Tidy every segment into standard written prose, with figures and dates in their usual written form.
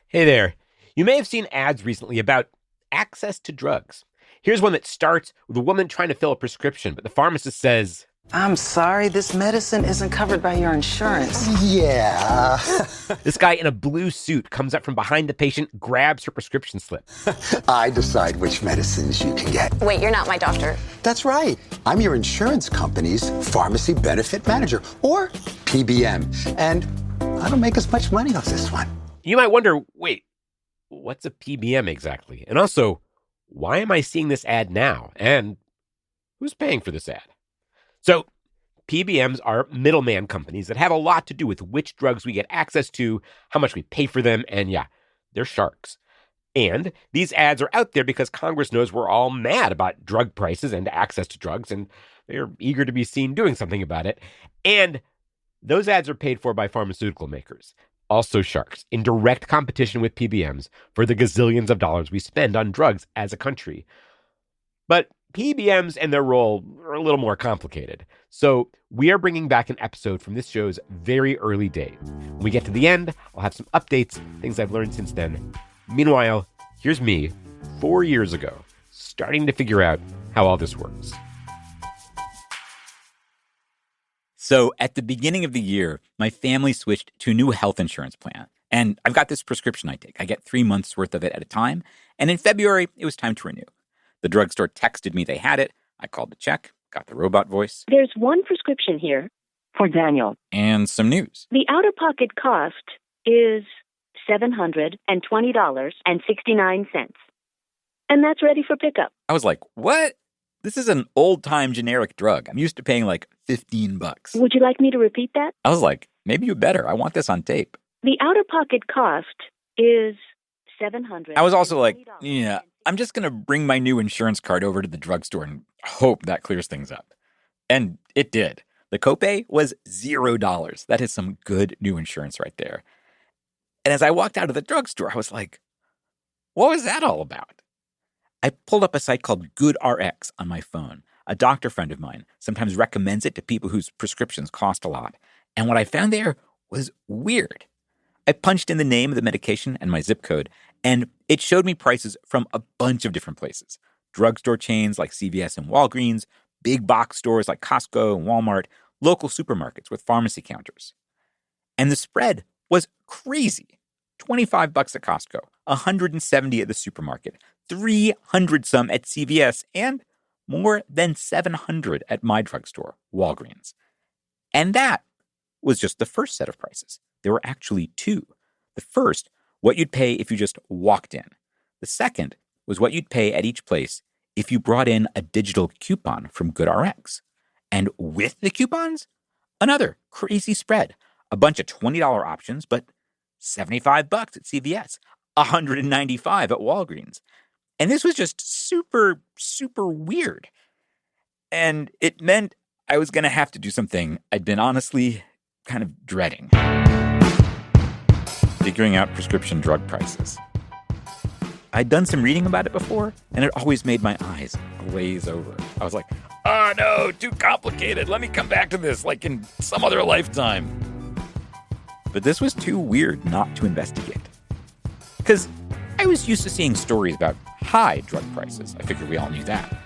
Hey there. You may have seen ads recently about access to drugs. Here's one that starts with a woman trying to fill a prescription, but the pharmacist says, I'm sorry, this medicine isn't covered by your insurance. Yeah. This guy in a blue suit comes up from behind the patient, grabs her prescription slip. I decide which medicines you can get. Wait, you're not my doctor. That's right. I'm your insurance company's pharmacy benefit manager, or PBM. And I don't make as much money off this one. You might wonder, wait, what's a PBM exactly? And also, why am I seeing this ad now? And who's paying for this ad? So, PBMs are middleman companies that have a lot to do with which drugs we get access to, how much we pay for them, and yeah, they're sharks. And these ads are out there because Congress knows we're all mad about drug prices and access to drugs, and they're eager to be seen doing something about it. And those ads are paid for by pharmaceutical makers, also sharks, in direct competition with PBMs for the gazillions of dollars we spend on drugs as a country. But PBMs and their role are a little more complicated. So we are bringing back an episode from this show's very early days. When we get to the end, I'll have some updates, things I've learned since then. Meanwhile, here's me, 4 years ago, starting to figure out how all this works. So at the beginning of the year, my family switched to a new health insurance plan. And I've got this prescription I take. I get 3 months worth of it at a time. And in February, it was time to renew. The drugstore texted me they had it. I called to check, got the robot voice. There's one prescription here for Daniel. And some news. The out-of-pocket cost is $720.69. And that's ready for pickup. I was like, what? This is an old-time generic drug. I'm used to paying like $15. Would you like me to repeat that? I was like, maybe you better. I want this on tape. The out-of-pocket cost is $700. I was also like, yeah, I'm just going to bring my new insurance card over to the drugstore and hope that clears things up. And it did. The copay was $0. That is some good new insurance right there. And as I walked out of the drugstore, I was like, what was that all about? I pulled up a site called GoodRx on my phone. A doctor friend of mine sometimes recommends it to people whose prescriptions cost a lot. And what I found there was weird. I punched in the name of the medication and my zip code, and it showed me prices from a bunch of different places. Drugstore chains like CVS and Walgreens, big box stores like Costco and Walmart, local supermarkets with pharmacy counters. And the spread was crazy. $25 at Costco, $170 at the supermarket, $300 some at CVS, and more than $700 at my drugstore, Walgreens. And that was just the first set of prices. There were actually two. The first, what you'd pay if you just walked in. The second was what you'd pay at each place if you brought in a digital coupon from GoodRx. And with the coupons, another crazy spread. A bunch of $20 options, but $75 at CVS, $195 at Walgreens. And this was just super, super weird. And it meant I was going to have to do something I'd been honestly kind of dreading. Figuring out prescription drug prices. I'd done some reading about it before, and it always made my eyes glaze over. I was like, oh no, too complicated. Let me come back to this like in some other lifetime. But this was too weird not to investigate. Because I was used to seeing stories about high drug prices. I figured we all knew that.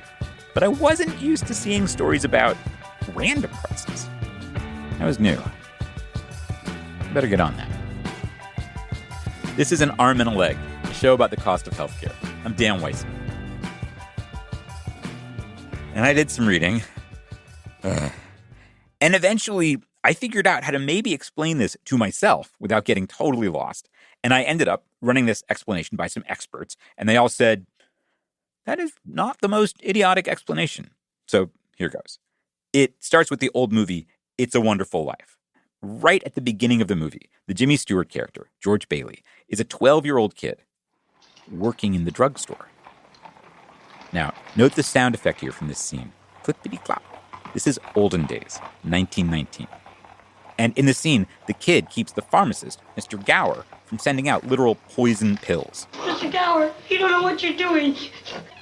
But I wasn't used to seeing stories about random prices. That was new. I better get on that. This is An Arm and a Leg, a show about the cost of healthcare. I'm Dan Weissman. And I did some reading. And eventually, I figured out how to maybe explain this to myself without getting totally lost. And I ended up running this explanation by some experts, and they all said, that is not the most idiotic explanation. So here goes. It starts with the old movie, It's a Wonderful Life. Right at the beginning of the movie, the Jimmy Stewart character, George Bailey, is a 12-year-old kid working in the drugstore. Now, note the sound effect here from this scene. Clippity-clop. This is olden days, 1919. And in the scene, the kid keeps the pharmacist, Mr. Gower, from sending out literal poison pills. Mr. Gower, you don't know what you're doing.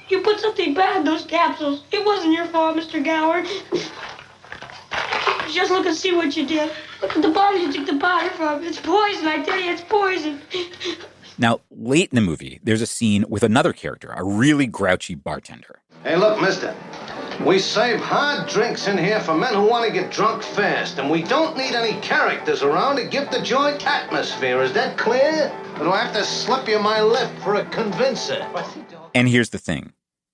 You put something bad in those capsules. It wasn't your fault, Mr. Gower. Just look and see what you did. Look at the bottle you took the powder from. It's poison, I tell you, it's poison. Now, late in the movie, there's a scene with another character, a really grouchy bartender. Hey, look, mister. We serve hard drinks in here for men who want to get drunk fast, and we don't need any characters around to give the joint atmosphere. Is that clear? Or do I have to slip you my lip for a convincer? And here's the thing.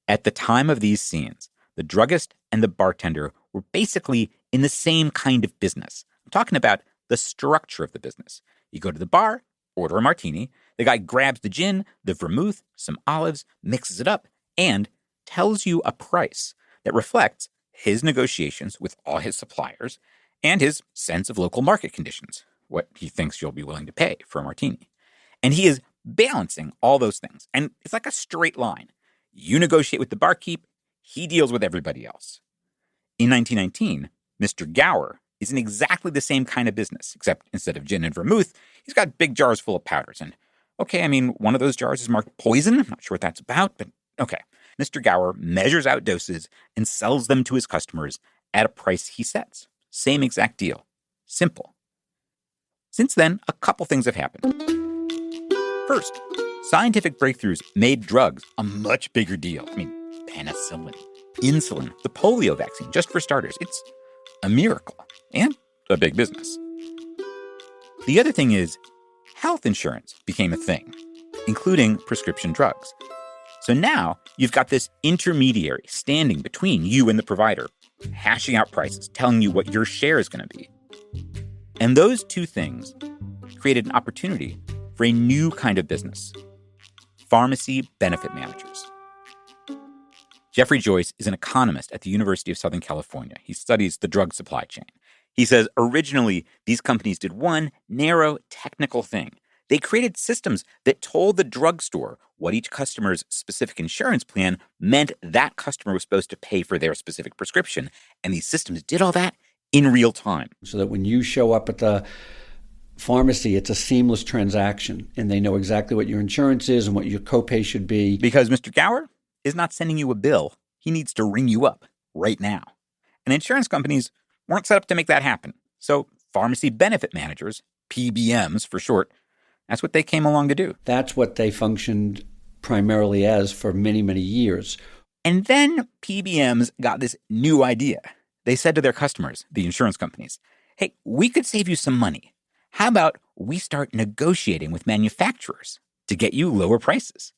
At the time of these scenes, the druggist and the bartender were basically in the same kind of business. I'm talking about the structure of the business. You go to the bar, order a martini, the guy grabs the gin, the vermouth, some olives, mixes it up, and tells you a price that reflects his negotiations with all his suppliers and his sense of local market conditions, what he thinks you'll be willing to pay for a martini. And he is balancing all those things. And it's like a straight line. You negotiate with the barkeep, he deals with everybody else. In 1919, Mr. Gower is in exactly the same kind of business, except instead of gin and vermouth, he's got big jars full of powders. And one of those jars is marked poison. I'm not sure what that's about, but okay. Mr. Gower measures out doses and sells them to his customers at a price he sets. Same exact deal. Simple. Since then, a couple things have happened. First, scientific breakthroughs made drugs a much bigger deal. Penicillin, insulin, the polio vaccine, just for starters. It's a miracle and a big business. The other thing is health insurance became a thing, including prescription drugs. So now you've got this intermediary standing between you and the provider, hashing out prices, telling you what your share is going to be. And those two things created an opportunity for a new kind of business, pharmacy benefit managers. Jeffrey Joyce is an economist at the University of Southern California. He studies the drug supply chain. He says originally these companies did one narrow technical thing. They created systems that told the drugstore what each customer's specific insurance plan meant that customer was supposed to pay for their specific prescription. And these systems did all that in real time. So that when you show up at the pharmacy, it's a seamless transaction, and they know exactly what your insurance is and what your copay should be. Because Mr. Gower is not sending you a bill. He needs to ring you up right now. And insurance companies weren't set up to make that happen. So pharmacy benefit managers, PBMs for short, that's what they came along to do. That's what they functioned primarily as for many, many years. And then PBMs got this new idea. They said to their customers, the insurance companies, hey, we could save you some money. How about we start negotiating with manufacturers to get you lower prices?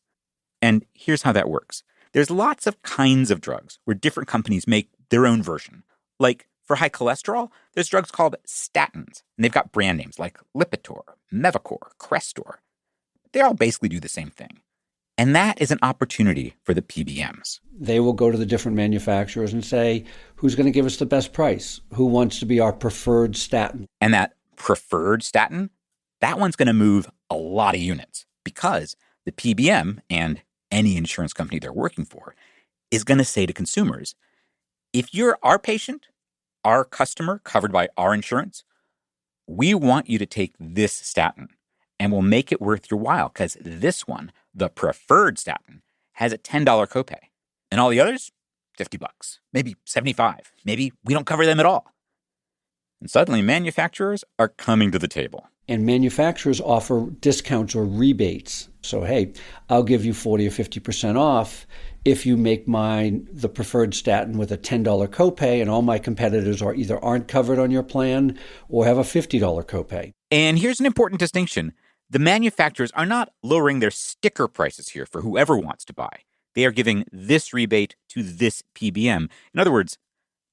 And here's how that works. There's lots of kinds of drugs where different companies make their own version. Like for high cholesterol, there's drugs called statins, and they've got brand names like Lipitor, Mevacor, Crestor. They all basically do the same thing. And that is an opportunity for the PBMs. They will go to the different manufacturers and say, who's going to give us the best price? Who wants to be our preferred statin? And that preferred statin, that one's going to move a lot of units because the PBM and any insurance company they're working for is going to say to consumers, if you're our patient, our customer covered by our insurance, we want you to take this statin and we'll make it worth your while because this one, the preferred statin, has a $10 copay. And all the others, $50, maybe $75. Maybe we don't cover them at all. And suddenly manufacturers are coming to the table. And manufacturers offer discounts or rebates. So, hey, I'll give you 40 or 50% off if you make mine the preferred statin with a $10 copay, and all my competitors are either aren't covered on your plan or have a $50 copay. And here's an important distinction. The manufacturers are not lowering their sticker prices here for whoever wants to buy. They are giving this rebate to this PBM. In other words,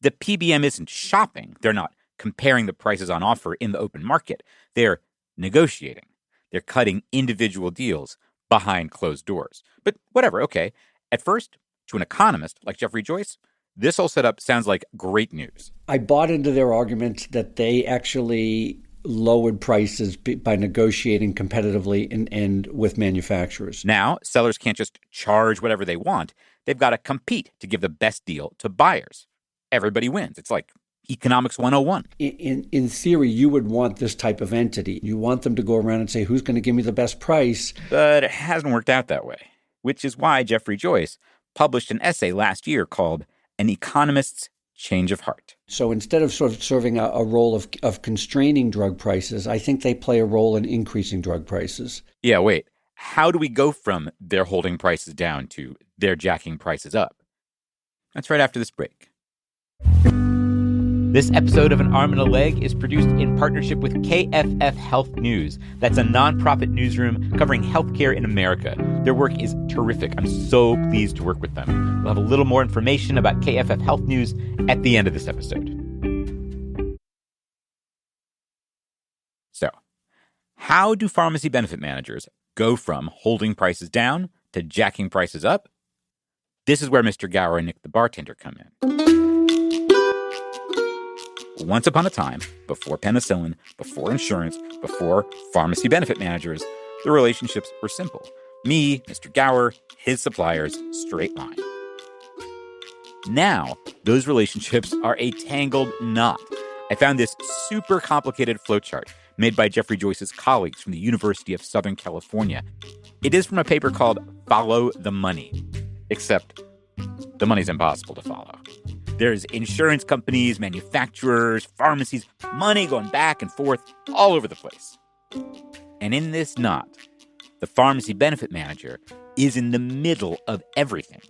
the PBM isn't shopping. They're not comparing the prices on offer in the open market. They're negotiating. They're cutting individual deals behind closed doors. But whatever, okay. At first, to an economist like Jeffrey Joyce, this whole setup sounds like great news. I bought into their argument that they actually lowered prices by negotiating competitively and with manufacturers. Now, sellers can't just charge whatever they want. They've got to compete to give the best deal to buyers. Everybody wins. It's like Economics 101. In theory, you would want this type of entity. You want them to go around and say, who's going to give me the best price? But it hasn't worked out that way, which is why Jeffrey Joyce published an essay last year called An Economist's Change of Heart. So instead of sort of serving a role of constraining drug prices, I think they play a role in increasing drug prices. Yeah, wait. how do we go from they're holding prices down to they're jacking prices up? That's right after this break. This episode of An Arm and a Leg is produced in partnership with KFF Health News. That's a nonprofit newsroom covering healthcare in America. Their work is terrific. I'm so pleased to work with them. We'll have a little more information about KFF Health News at the end of this episode. So, how do pharmacy benefit managers go from holding prices down to jacking prices up? This is where Mr. Gower and Nick the bartender come in. Once upon a time, before penicillin, before insurance, before pharmacy benefit managers, the relationships were simple. Me, Mr. Gower, his suppliers, straight line. Now, those relationships are a tangled knot. I found this super complicated flowchart made by Jeffrey Joyce's colleagues from the University of Southern California. It is from a paper called Follow the Money, except the money's impossible to follow. There's insurance companies, manufacturers, pharmacies, money going back and forth all over the place. And in this knot, the pharmacy benefit manager is in the middle of everything.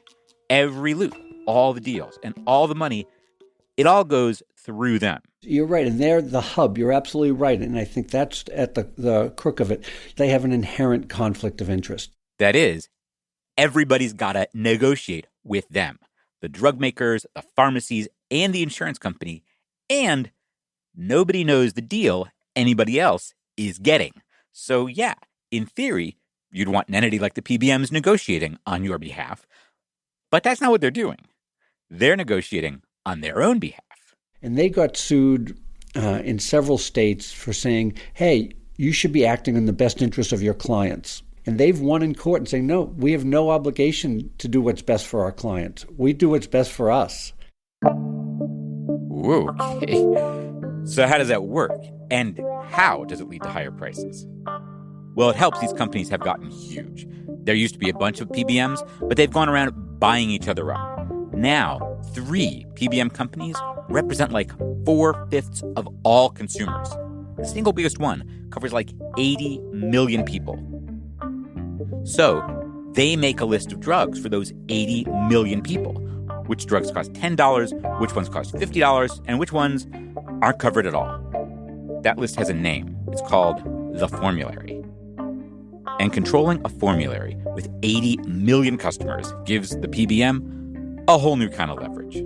Every loop, all the deals, and all the money, it all goes through them. You're right, and they're the hub. You're absolutely right, and I think that's at the crook of it. They have an inherent conflict of interest. That is, everybody's got to negotiate with them. The drug makers, the pharmacies, and the insurance company, and nobody knows the deal anybody else is getting. So yeah, in theory, you'd want an entity like the PBMs negotiating on your behalf, but that's not what they're doing. They're negotiating on their own behalf. And they got sued in several states for saying, hey, you should be acting in the best interest of your clients. And they've won in court and saying, no, we have no obligation to do what's best for our clients. We do what's best for us. Whoa, okay. So how does that work? And how does it lead to higher prices? Well, it helps these companies have gotten huge. There used to be a bunch of PBMs, but they've gone around buying each other up. Now, 3 PBM companies represent like 4/5 of all consumers. The single biggest one covers like 80 million people. So they make a list of drugs for those 80 million people. Which drugs cost $10, which ones cost $50, and which ones aren't covered at all. That list has a name. It's called the formulary. And controlling a formulary with 80 million customers gives the PBM a whole new kind of leverage.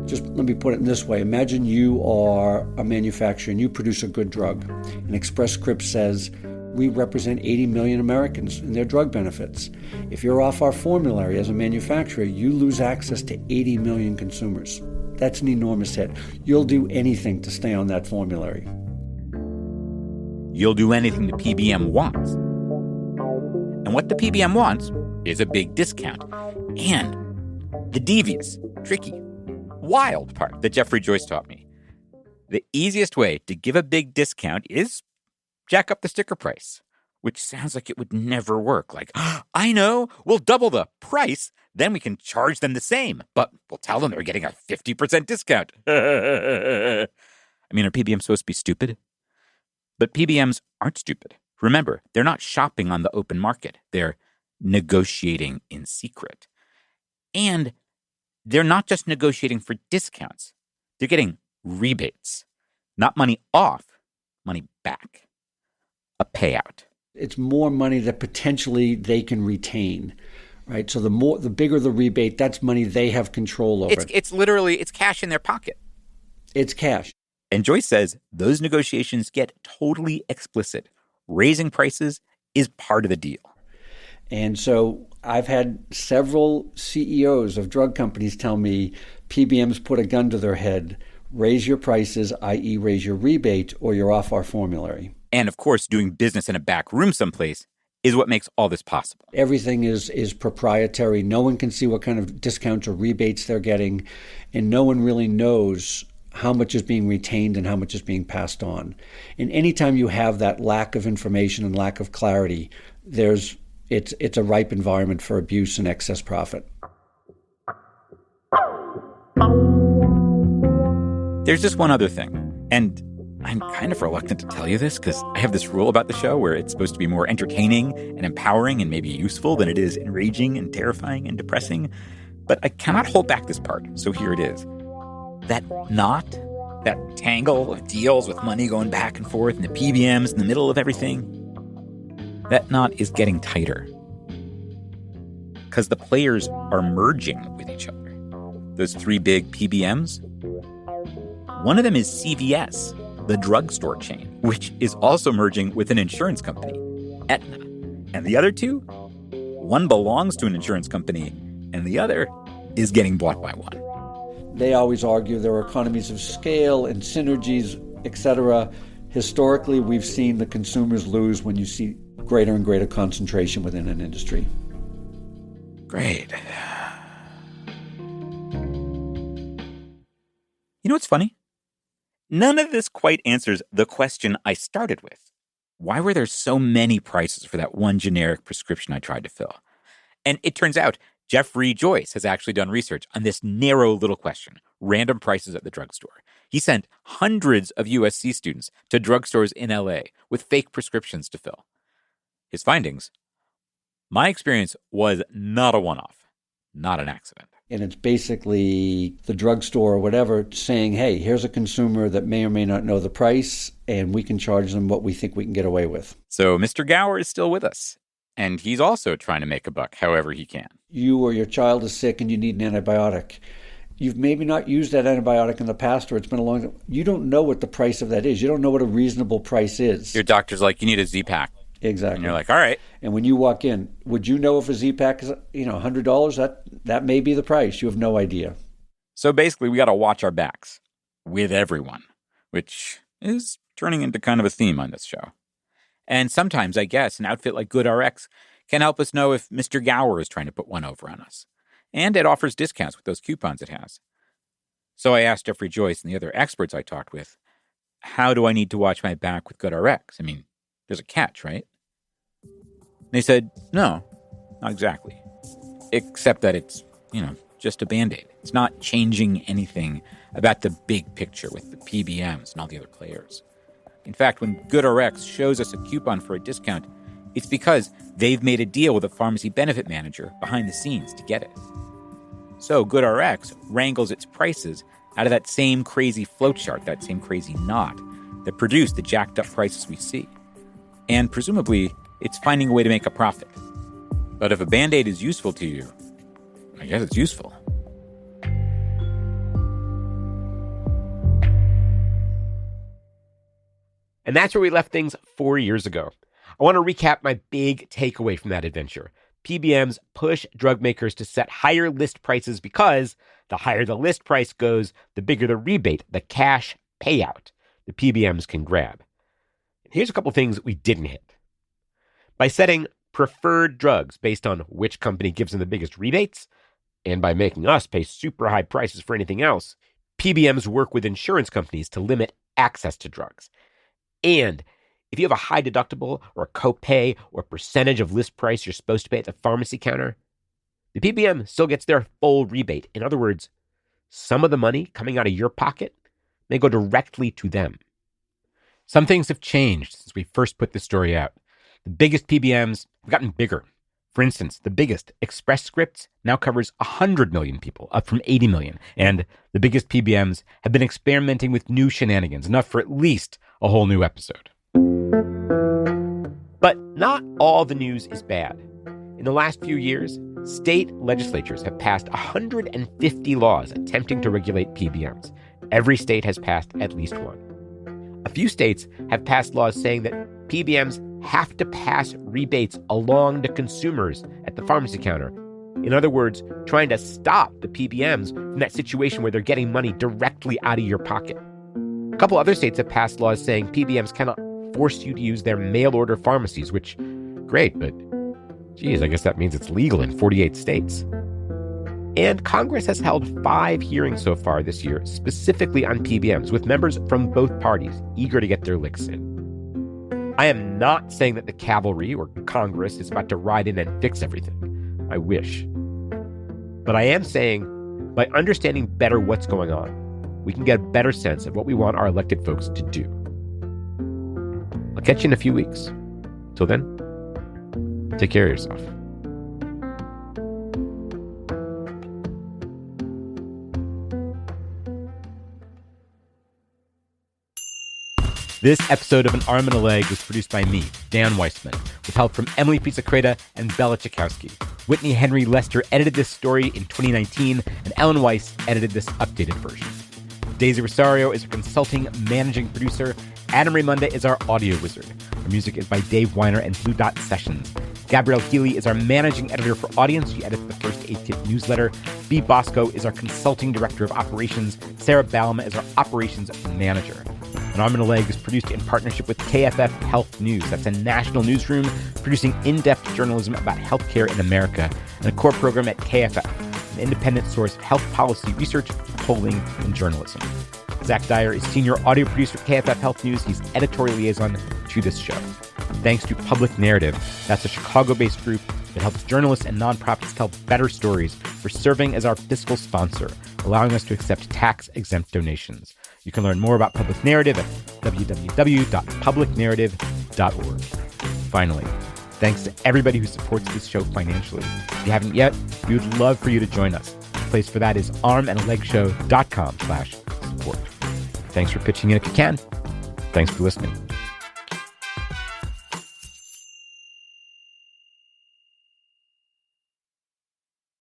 Just let me put it in this way. Imagine you are a manufacturer and you produce a good drug. And Express Scripts says, we represent 80 million Americans and their drug benefits. If you're off our formulary as a manufacturer, you lose access to 80 million consumers. That's an enormous hit. You'll do anything to stay on that formulary. You'll do anything the PBM wants. And what the PBM wants is a big discount. And the devious, tricky, wild part that Jeffrey Joyce taught me. The easiest way to give a big discount is jack up the sticker price, which sounds like it would never work. Like, I know, we'll double the price, then we can charge them the same, but we'll tell them they're getting a 50% discount. I mean, are PBMs supposed to be stupid? But PBMs aren't stupid. Remember, they're not shopping on the open market. They're negotiating in secret. And they're not just negotiating for discounts. They're getting rebates. Not money off, money back. A payout. It's more money that potentially they can retain, right? So the bigger the rebate, that's money they have control over. It's literally, it's cash in their pocket. It's cash. And Joyce says those negotiations get totally explicit. Raising prices is part of the deal. And so I've had several CEOs of drug companies tell me PBMs put a gun to their head, raise your prices, i.e. raise your rebate, or you're off our formulary. And of course, doing business in a back room someplace is what makes all this possible. Everything is proprietary. No one can see what kind of discounts or rebates they're getting, and no one really knows how much is being retained and how much is being passed on. And anytime you have that lack of information and lack of clarity, it's a ripe environment for abuse and excess profit. There's just one other thing, and I'm kind of reluctant to tell you this because I have this rule about the show where it's supposed to be more entertaining and empowering and maybe useful than it is enraging and terrifying and depressing. But I cannot hold back this part, so here it is. That knot, that tangle of deals with money going back and forth and the PBMs in the middle of everything, that knot is getting tighter. Because the players are merging with each other. Those three big PBMs, one of them is CVS, the drugstore chain, which is also merging with an insurance company, Aetna. And the other two, one belongs to an insurance company, and the other is getting bought by one. They always argue there are economies of scale and synergies, etc. Historically, we've seen the consumers lose when you see greater and greater concentration within an industry. Great. You know what's funny? None of this quite answers the question I started with. Why were there so many prices for that one generic prescription I tried to fill? And it turns out Jeffrey Joyce has actually done research on this narrow little question, random prices at the drugstore. He sent hundreds of USC students to drugstores in LA with fake prescriptions to fill. His findings: my experience was not a one-off, not an accident. And it's basically the drugstore or whatever saying, hey, here's a consumer that may or may not know the price, and we can charge them what we think we can get away with. So Mr. Gower is still with us, and he's also trying to make a buck however he can. You or your child is sick and you need an antibiotic. You've maybe not used that antibiotic in the past, or it's been a long time. You don't know what the price of that is. You don't know what a reasonable price is. Your doctor's like, you need a Z-Pack. Exactly. And you're like, all right. And when you walk in, would you know if a Z-Pack is, $100? That may be the price. You have no idea. So basically, we got to watch our backs with everyone, which is turning into kind of a theme on this show. And sometimes, I guess, an outfit like GoodRx can help us know if Mr. Gower is trying to put one over on us. And it offers discounts with those coupons it has. So I asked Jeffrey Joyce and the other experts I talked with, how do I need to watch my back with GoodRx? I mean, there's a catch, right? They said, no, not exactly. Except that it's, just a Band-Aid. It's not changing anything about the big picture with the PBMs and all the other players. In fact, when GoodRx shows us a coupon for a discount, it's because they've made a deal with a pharmacy benefit manager behind the scenes to get it. So GoodRx wrangles its prices out of that same crazy flowchart, that same crazy knot that produced the jacked up prices we see. And presumably, it's finding a way to make a profit. But if a Band-Aid is useful to you, I guess it's useful. And that's where we left things 4 years ago. I want to recap my big takeaway from that adventure. PBMs push drug makers to set higher list prices because the higher the list price goes, the bigger the rebate, the cash payout the PBMs can grab. Here's a couple things we didn't hit. By setting preferred drugs based on which company gives them the biggest rebates, and by making us pay super high prices for anything else, PBMs work with insurance companies to limit access to drugs. And if you have a high deductible or a copay or percentage of list price you're supposed to pay at the pharmacy counter, the PBM still gets their full rebate. In other words, some of the money coming out of your pocket may go directly to them. Some things have changed since we first put this story out. The biggest PBMs have gotten bigger. For instance, the biggest, Express Scripts, now covers 100 million people, up from 80 million. And the biggest PBMs have been experimenting with new shenanigans, enough for at least a whole new episode. But not all the news is bad. In the last few years, state legislatures have passed 150 laws attempting to regulate PBMs. Every state has passed at least one. A few states have passed laws saying that PBMs have to pass rebates along to consumers at the pharmacy counter. In other words, trying to stop the PBMs from that situation where they're getting money directly out of your pocket. A couple other states have passed laws saying PBMs cannot force you to use their mail-order pharmacies, which, great, but geez, I guess that means it's legal in 48 states. And Congress has held 5 hearings so far this year, specifically on PBMs, with members from both parties eager to get their licks in. I am not saying that the cavalry or Congress is about to ride in and fix everything. I wish. But I am saying, by understanding better what's going on, we can get a better sense of what we want our elected folks to do. catch you in a few weeks. Till then, take care of yourself. This episode of An Arm and a Leg was produced by me, Dan Weissman, with help from Emily Pizzacreta and Bella Chakowski. Whitney Henry Lester edited this story in 2019, and Ellen Weiss edited this updated version. Daisy Rosario is our consulting managing producer. Adam Raimonda is our audio wizard. Our music is by Dave Weiner and Blue Dot Sessions. Gabrielle Healy is our managing editor for audience. She edits the First Aid Kit newsletter. Bea Bosco is our consulting director of operations. Sarah Balama is our operations manager. An Arm and a Leg is produced in partnership with KFF Health News. That's a national newsroom producing in-depth journalism about healthcare in America and a core program at KFF, an independent source of health policy research, polling, and journalism. Zach Dyer is senior audio producer at KFF Health News. He's editorial liaison to this show. Thanks to Public Narrative. That's a Chicago-based group that helps journalists and nonprofits tell better stories for serving as our fiscal sponsor, allowing us to accept tax-exempt donations. You can learn more about Public Narrative at www.publicnarrative.org. Finally, thanks to everybody who supports this show financially. If you haven't yet, we would love for you to join us. The place for that is armandalegshow.com/support. Thanks for pitching in if you can. Thanks for listening.